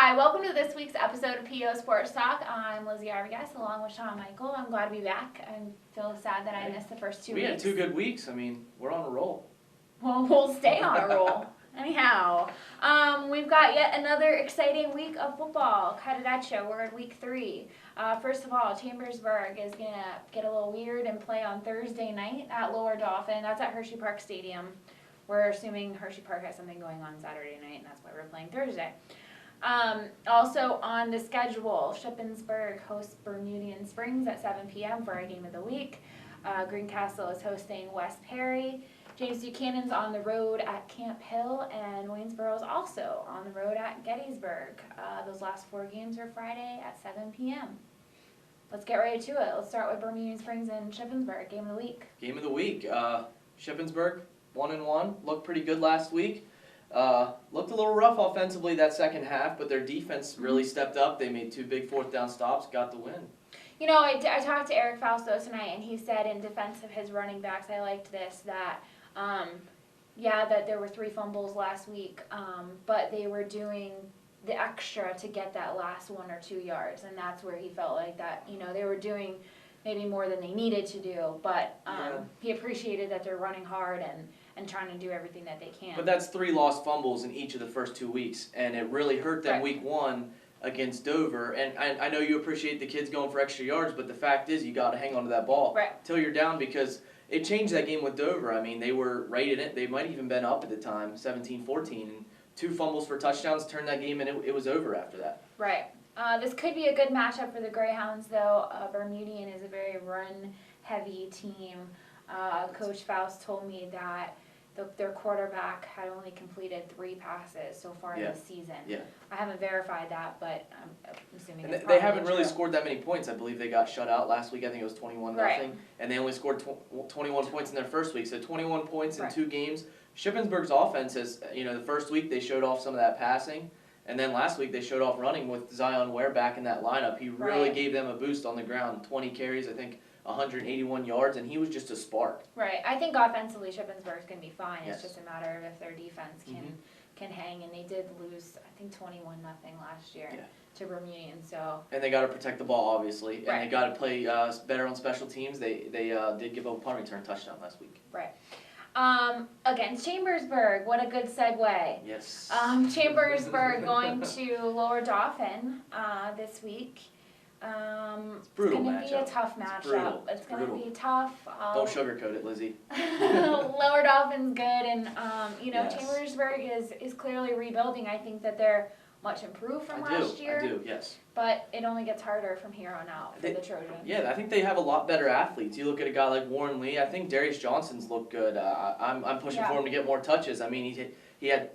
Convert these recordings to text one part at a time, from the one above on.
Hi, welcome to this week's episode of PO Sports Talk. I'm Lizi Arbogast along with Shawn Michael. I'm glad to be back. I feel sad that I missed the first 2 weeks. We had 2 good weeks. I mean, we're on a roll. Well, we'll stay on a roll. Anyhow, we've got yet another exciting week of football. Show. We're in week 3. First of all, Chambersburg is going to get a little weird and play on Thursday night at Lower Dauphin. That's at Hershey Park Stadium. We're assuming Hershey Park has something going on Saturday night, and that's why we're playing Thursday. Also on the schedule, Shippensburg hosts Bermudian Springs at 7 p.m. for our game of the week. Greencastle is hosting West Perry. James Buchanan's on the road at Camp Hill, and Waynesboro is also on the road at Gettysburg. Those last 4 games are Friday at 7 p.m. Let's get right to it. Let's start with Bermudian Springs and Shippensburg, game of the week. Game of the week. Shippensburg, 1-1, looked pretty good last week. Looked a little rough offensively that second half, but their defense really stepped up. They made 2 big 4th down stops, got the win. You know, I talked to Eric Fausto tonight, and he said in defense of his running backs, I liked this, that that there were 3 fumbles last week, but they were doing the extra to get that last 1 or 2 yards, and that's where he felt like that, they were doing maybe more than they needed to do, but he appreciated that they're running hard and trying to do everything that they can. But that's 3 lost fumbles in each of the first 2 weeks, and it really hurt them week 1 against Dover. And I know you appreciate the kids going for extra yards, but the fact is you got to hang on to that ball till you're down, because it changed that game with Dover. I mean, they were right in it. They might even been up at the time, 17-14, and 2 fumbles for touchdowns turned that game, and it was over after that. Right. This could be a good matchup for the Greyhounds, though. Bermudian is a very run-heavy team. Coach Faust told me that their quarterback had only completed 3 passes so far this season. Yeah. I haven't verified that, but I'm assuming it's they haven't really scored that many points. I believe they got shut out last week. I think it was 21-0, and they only scored 21 points in their first week. So 21 points in 2 games. Shippensburg's offense has, the first week they showed off some of that passing, and then last week they showed off running with Zion Ware back in that lineup. He really gave them a boost on the ground. 20 carries, I think. 181 yards, and he was just a spark. Right. I think offensively Shippensburg's going to be fine. It's just a matter of if their defense can hang, and they did lose, I think, 21-0 last year to Bermudian. So. And they got to protect the ball, obviously, and they got to play better on special teams. They did give up a punt return touchdown last week. Right. Against Chambersburg, what a good segue. Yes. Chambersburg going to Lower Dauphin this week. It's brutal going to be a tough matchup. It's going to be tough. Don't sugarcoat it, Lizzie. Lower Dauphin's good, and Chambersburg is clearly rebuilding. I think that they're much improved from last year. I do, yes. But it only gets harder from here on out for the Trojans. Yeah, I think they have a lot better athletes. You look at a guy like Warren Lee. I think Darius Johnson's looked good. I'm pushing for him to get more touches. I mean, he had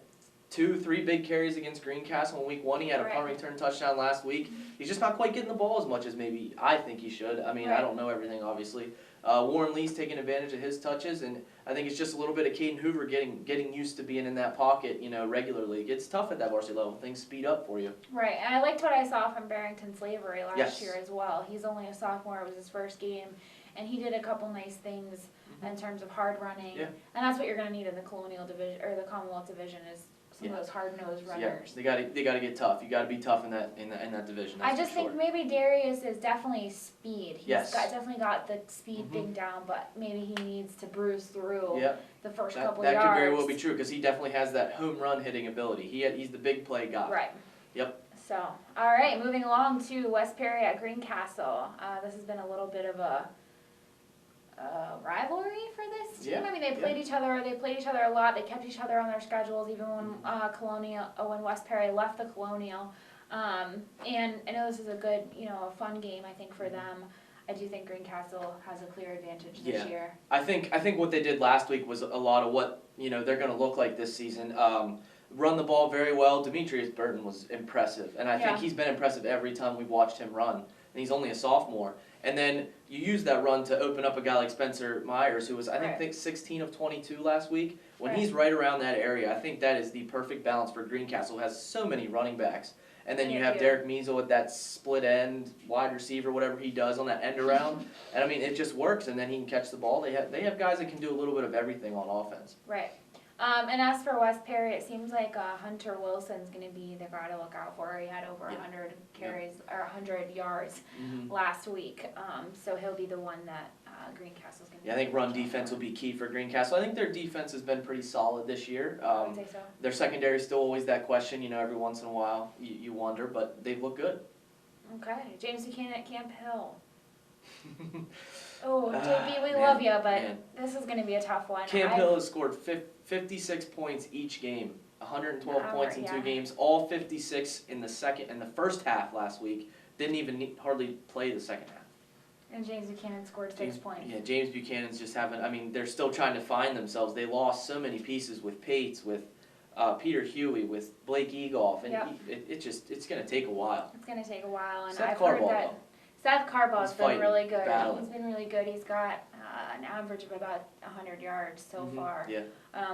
2-3 big carries against Greencastle in week 1. He had a punt return touchdown last week. He's just not quite getting the ball as much as maybe I think he should. I mean, I don't know everything, obviously. Warren Lee's taking advantage of his touches, and I think it's just a little bit of Caden Hoover getting used to being in that pocket, regularly. It's tough at that varsity level. Things speed up for you. Right, and I liked what I saw from Barrington Slavery last year as well. He's only a sophomore. It was his first game, and he did a couple nice things in terms of hard running. Yeah. And that's what you're going to need in the Colonial Division or the Commonwealth Division is some of those hard-nosed runners. Yeah, they got to get tough. You got to be tough in that division. I just think maybe Darius is definitely speed. He's definitely got the speed thing down, but maybe he needs to bruise through the first couple yards. That could very well be true, because he definitely has that home run hitting ability. He's the big play guy. Right. Yep. So, all right, moving along to West Perry at Greencastle. This has been a little bit of a rivalry for this team. I mean, they played each other. They played each other a lot. They kept each other on their schedules, even when when West Perry left the Colonial. And I know this is a good, a fun game. I think for them. I do think Greencastle has a clear advantage this year. I think what they did last week was a lot of what they're going to look like this season. Run the ball very well. Demetrius Burton was impressive, and I think he's been impressive every time we've watched him run. And he's only a sophomore. And then you use that run to open up a guy like Spencer Myers, who was, I think 16 of 22 last week. When he's right around that area, I think that is the perfect balance for Greencastle, who has so many running backs. And then you have Derek Measle with that split end, wide receiver, whatever he does on that end around. And, I mean, it just works, and then he can catch the ball. They have guys that can do a little bit of everything on offense. Right. And as for West Perry, it seems like Hunter Wilson's going to be the guy to look out for. He had over 100 carries or 100 yards last week, so he'll be the one that Greencastle's going to. Yeah, I think run defense will be key for Greencastle. I think their defense has been pretty solid this year. I would say so. Their secondary is still always that question. Every once in a while you wonder, but they look good. Okay, James Buchanan at Camp Hill. Oh, JB, we love you, but this is going to be a tough one. Camp Hill has scored 56 points each game, 112 points in 2 games, all 56 in the first half last week. Didn't even hardly play the second half. And James Buchanan scored 6 points. Yeah, James Buchanan's just they're still trying to find themselves. They lost so many pieces with Pates, with Peter Huey, with Blake Egoff, and it's going to take a while. It's going to take a while, and Seth I've heard Carball, that Seth Carball's been really good. battling. He's been really good. He's got an average of about 100 yards so far,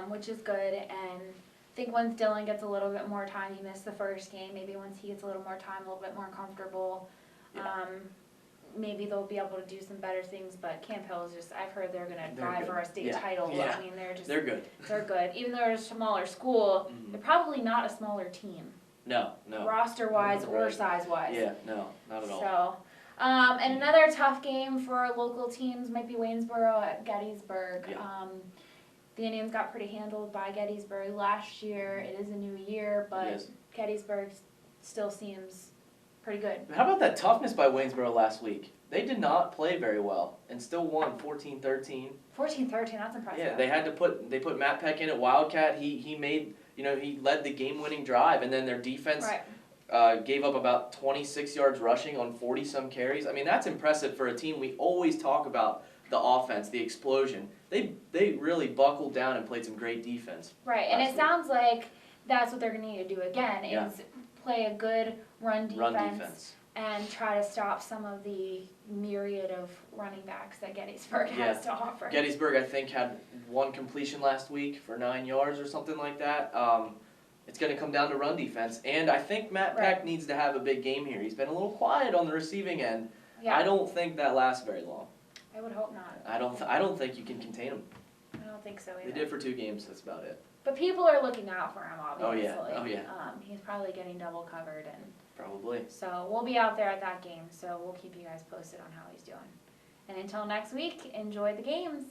which is good. And I think once Dylan gets a little bit more time, he missed the first game. Maybe once he gets a little more time, a little bit more comfortable, maybe they'll be able to do some better things. But Camp Hill is just—I've heard they're going to vie for a state title. Yeah. I mean, they're good. They're good. Even though they're a smaller school, they're probably not a smaller team. No. Roster-wise or size-wise. Yeah, no, not at all. So. And another tough game for local teams might be Waynesboro at Gettysburg. Yeah. The Indians got pretty handled by Gettysburg last year. It is a new year, but Gettysburg still seems pretty good. How about that toughness by Waynesboro last week? They did not play very well and still won 14-13. 14-13, that's impressive. Yeah, they put Matt Peck in at Wildcat. He made he led the game-winning drive, and then their defense gave up about 26 yards rushing on 40-some carries. I mean, that's impressive for a team. We always talk about the offense, the explosion. They really buckled down and played some great defense. Right, and it sounds like that's what they're going to need to do again, is play a good run defense and try to stop some of the myriad of running backs that Gettysburg has to offer. Gettysburg, I think, had 1 completion last week for 9 yards or something like that. It's going to come down to run defense, and I think Matt Peck needs to have a big game here. He's been a little quiet on the receiving end. I don't think that lasts very long. I would hope not. I don't think you can contain him. I don't think so either. They did for 2 games. That's about it. But people are looking out for him, obviously. Oh yeah. He's probably getting double covered, and probably. So we'll be out there at that game. So we'll keep you guys posted on how he's doing. And until next week, enjoy the games.